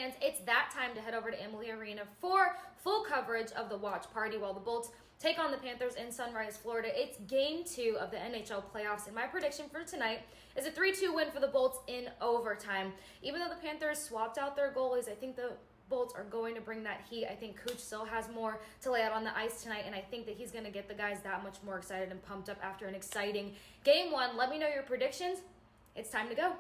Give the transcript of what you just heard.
fans, it's that time to head over to Amalie Arena for full coverage of the watch party while the Bolts take on the Panthers in Sunrise, Florida. It's game 2 of the NHL playoffs, and my prediction for tonight is a 3-2 win for the Bolts in overtime. Even though the Panthers swapped out their goalies, I think the Bolts are going to bring that heat. I think Cooch still has more to lay out on the ice tonight, and I think that he's going to get the guys that much more excited and pumped up after an exciting game 1. Let me know your predictions. It's time to go.